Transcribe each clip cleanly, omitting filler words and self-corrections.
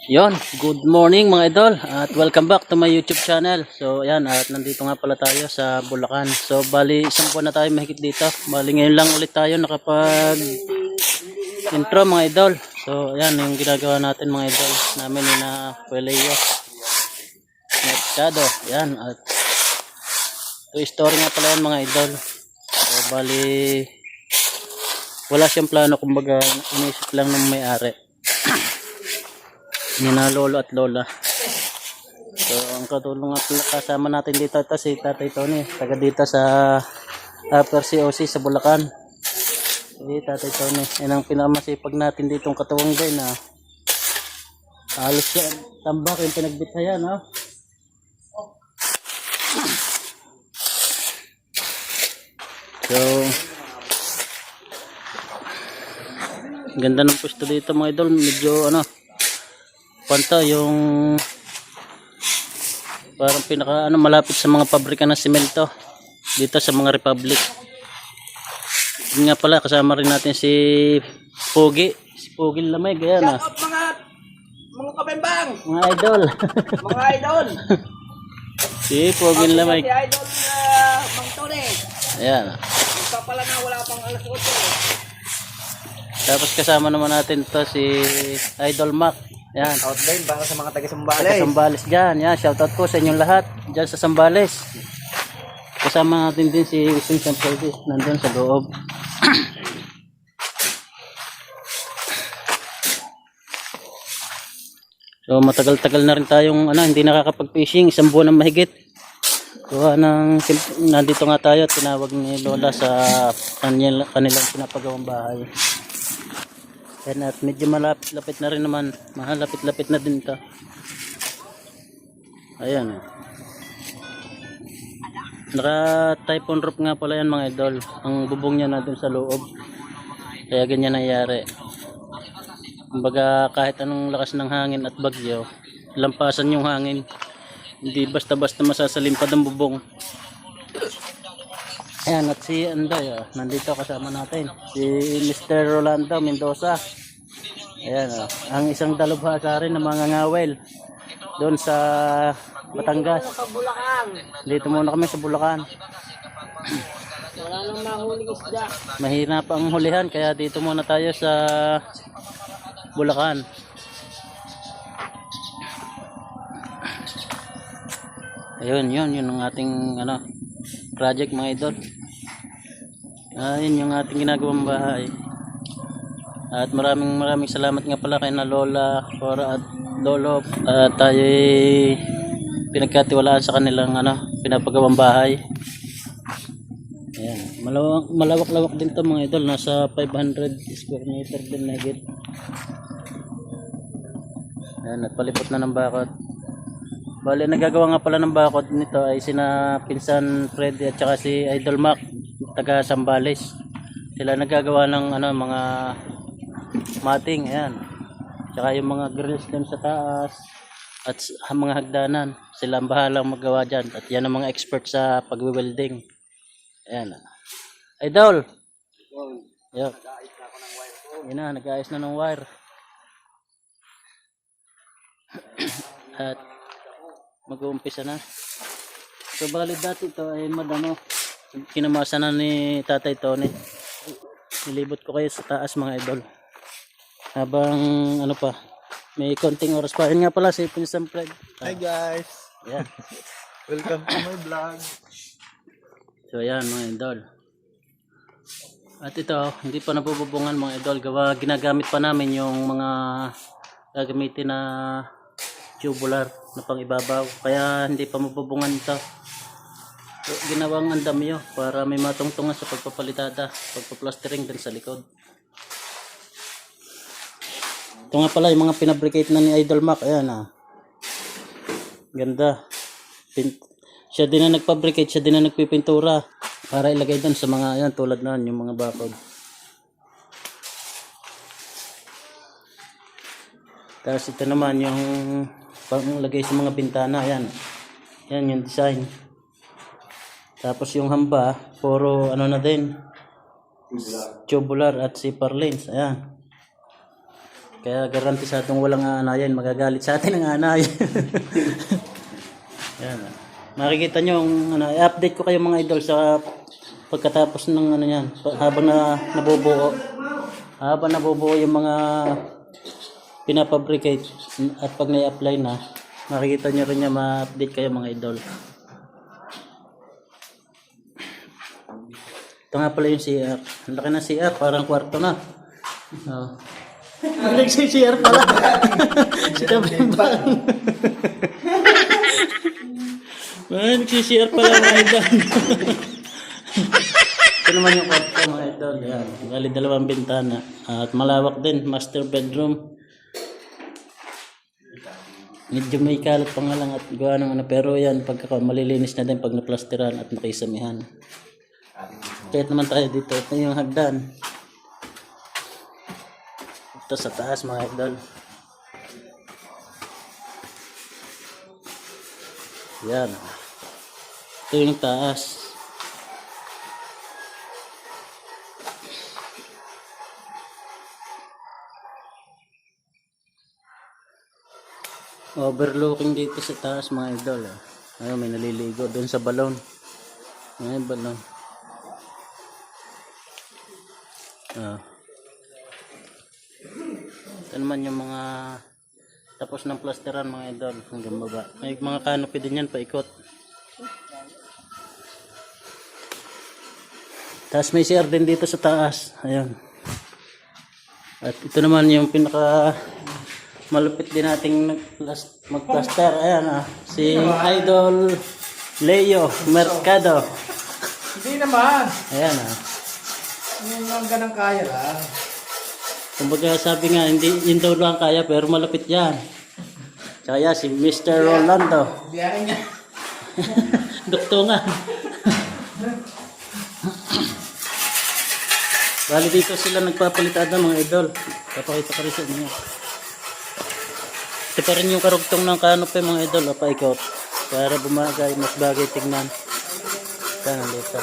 Yon, good morning mga idol at welcome back to my YouTube channel. So ayan, at nandito nga pala tayo sa Bulacan. So bali isang buwan na tayo mahigit dito. Bali ngayon lang ulit tayo nakapag intro mga idol. So ayan yung ginagawa natin mga idol namin ni na Pueleyo Mercado. Ayan, at to story nga pala yan mga idol. So bali wala siyang plano, kumbaga inisip lang ng may-ari ni na lolo at lola. So ang katulong at kasama natin dito ito si Tatay Tony, taga dito sa Upper COC sa Bulacan. Si Tatay Tony, yan ang pinakamasipag natin ditong katuwang din na halos yan tambak yung pinagbitayan, no? So ganda ng pwesto dito mga idol, medyo ano panto yung parang pinaka malapit sa mga pabrika ng semento dito sa mga Republic. Yun nga pala, kasama rin natin si Pogi, si Pogi Lamay, gaya na. Shout out mga kabembang, Mga idol. mga idol. Si Pogi Lamay. Si idol Mang Tony. Ayan. Ito pala na wala pang alas 8. Tapos kasama naman natin to si Idol Mac. Yan. Out din para sa mga taga-Sambales. Taga Sambales dyan. Yan. Shoutout po sa inyong lahat dyan sa Sambales. Kasama natin din si Vincent Service nandun sa loob. So matagal-tagal na rin tayong hindi nakakapag-fishing, isang buwan na mahigit. So nandito nga tayo, tinawag ni Lola sa kanilang pinapagawang bahay. Yan, at medyo malapit-lapit na rin naman, mahalapit-lapit na din to. Ayan. Naka typhoon roof nga pala yan mga idol. Ang bubong niya na dun sa loob. Kaya ganyan nangyari. Kumbaga kahit anong lakas ng hangin at bagyo, lampasan yung hangin. Hindi basta-basta masasalimpad ang bubong. Ayan, at si Anday, nandito kasama natin. Si Mr. Rolando Mendoza. Ayan, ang isang dalubhasa rin ng mga ngawel doon sa Batangas. Dito muna kami sa Bulacan. Wala nang mahuling isda. Mahirap ang hulihan, kaya dito muna tayo sa Bulacan. Ayun, yun ang ating project mga idol. Ayun yung ating ginagawang bahay. At maraming salamat nga pala kay na Lola at Lolo at tayo pinagkatiwalaan sa kanilang pinapagawang bahay. Ayan, malawak-lawak din to mga idol, nasa 500 square meter din na higit. Ayan, at palipot na ng bakod. Bale, nagagawa nga pala ng bakod nito ay sina Pinsan Freddy at saka si Idol Mac, taga Sambales. Sila nagagawa ng mga mating, ayan. Tsaka yung mga grills din sa taas at mga hagdanan. Sila ang bahalang magawa dyan. At yan ang mga expert sa pag-welding. Ayan. Idol! Yun. Yan na, nag-aayos na ng wire. At mag-uumpisa na. So bali dati ito ay kinamasa na ni Tatay Tony. Nilibot ko kayo sa taas mga idol. Habang may konting oras pa. Yun nga pala si Pinsan Fred. Hi guys. Yeah. Welcome to my vlog. So ayan mga idol. At ito, hindi pa nabububungan mga idol. Ginagamit pa namin yung mga gagamitin na tubular na pang ibabaw, kaya hindi pa mabubungan ito. So, ginawang andamyo para may matungtungan sa pagpapalitada, pagpaplastering din sa likod. Ito nga pala yung mga pinabricate na ni Idol Mac. Ayan ganda. Siya din na nagpabricate, siya din na nagpipintura para ilagay doon sa mga tulad na yung mga bakod. Tapos ito naman yung panglagay sa mga bintana. Ayan yung design. Tapos yung hamba puro na din tubular at zipper lens. Ayan. Kaya garantisadong walang aanayan, magagalit sa atin ang aanayan. Yan. Makikita nyo, i-update ko kayo mga idol sa pagkatapos ng ano yan, habang nabubuo. Habang nabubuo yung mga pinapabricate at pag na-apply na, makikita nyo rin niya, ma-update kayo mga idol. Ito nga pala yung CR. Ang laki ng CR, parang kwarto na. Oh. Nag-CR pala. Nag-CR pala mga idol. Ito naman yung kwarto mga idol. Yan. Bali 2 bintana. At malawak din. Master bedroom. Medyo may kalat pa nga lang at gawa ng ano. Pero yan, malilinis na din pag naplasteran at nakisamihan. Kahit naman tayo dito. Ito yung hagdan. Ito sa taas mga idol. Yan. Ito yung taas. Overlooking dito sa taas mga idol. Ayun, may naliligo doon sa balon. Ayun, balon. Ito naman yung mga tapos ng plasteran mga idol hanggang baba. May mga canopy din yan paikot. Tapos may CR din dito sa taas. Ayun. At ito naman yung pinaka malupit din nating mag-plaster. Ayan si Idol Leo Mercado. Hindi naman. Ayan Yung lang ganang kaya lang. Kumbaga sabi nga, hindi yun daw lang kaya pero malapit yan. Kaya si Mr. Rolando. Biyahe niya. Duktungan. Bali dito sila nagpapalitan ng mga idol. Papakita ko rin sa inyo. Ito pa rin yung karugtong ng canopy mga idol. Paikot. Para bumagay, mas bagay tignan. Sana dito.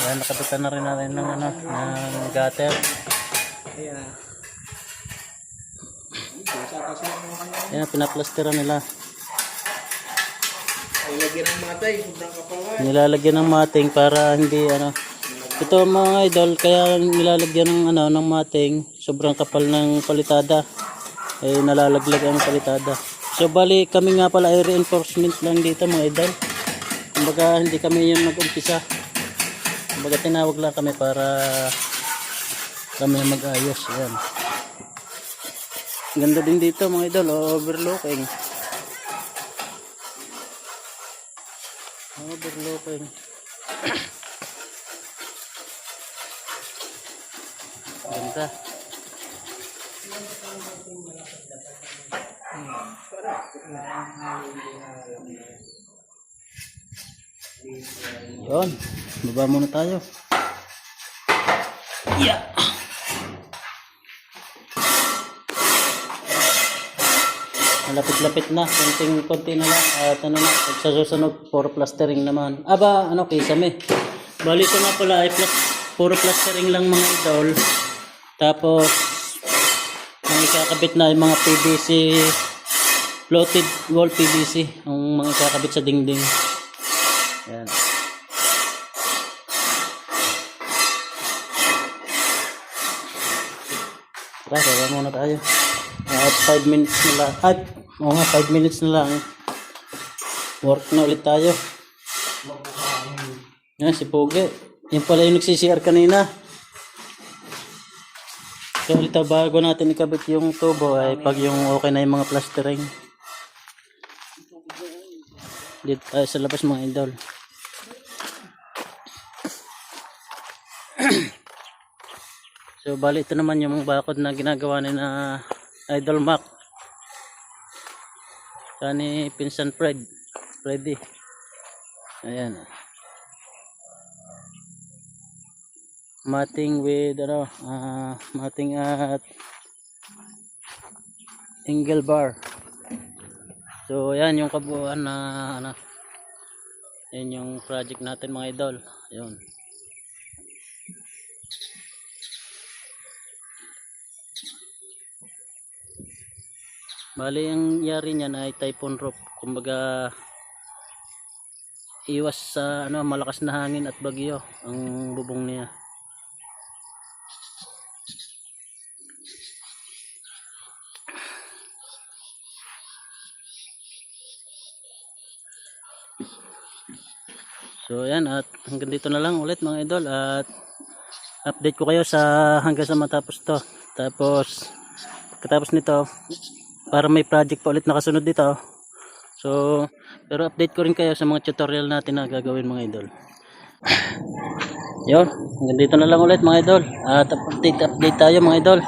Ayan, nakabutan na rin natin ng, ng gutter. Ayan. Ayan, pinaplasteran nila. Nilagyan ng matay, sobrang kapal. Nilalagyan ng mating para hindi ito mga idol, kaya nilalagyan ng ng mating, sobrang kapal ng palitada. Eh nalalaglag ang palitada. So bali kami nga pala ay reinforcement lang dito mga idol. Kumbaga hindi kami yung nag-umpisa. Kumbaga tinawag lang kami para kami mag-ayos. Ayan. Ganda din dito mga idol, overlooking. Overlooking. Ganda. Yun, baba muna tayo. Yeah. Malapit-lapit na, konting-konti na lang at sa susunod puro plastering naman. Aba, kisame. Bali ito nga pala ay puro plastering lang mga idol. Tapos ang ikakabit na ay mga PVC, floated wall PVC ang mga ikakabit sa dingding. Ayan. Tara muna tayo. At 5 minutes na lang. At 5 minutes na lang. Work na ulit tayo. Yan si Poge. Yan pala yung nagsisiyar kanina. So ulit bago natin ikabit yung tubo ay pag yung okay na yung mga plastering. Dito tayo sa labas mga idol. So bali ito naman yung bakod na ginagawa ni na Idol Mac. Kani Pinsan Freddy. Ayan. Mating with mating at angle bar. So ayan yung kabuuan na yan yung project natin mga idol. Ayun. Bali ang yari niyan ay typhoon roof. Kumbaga iwas sa malakas na hangin at bagyo ang bubong niya. So ayan, at hanggang dito na lang ulit mga idol, at update ko kayo hanggang sa matapos to. Tapos pagkatapos nito, para may project pa ulit na kasunod dito. So pero update ko rin kayo sa mga tutorial natin na gagawin mga idol. Yun, hanggang dito na lang ulit mga idol, at update tayo mga idol.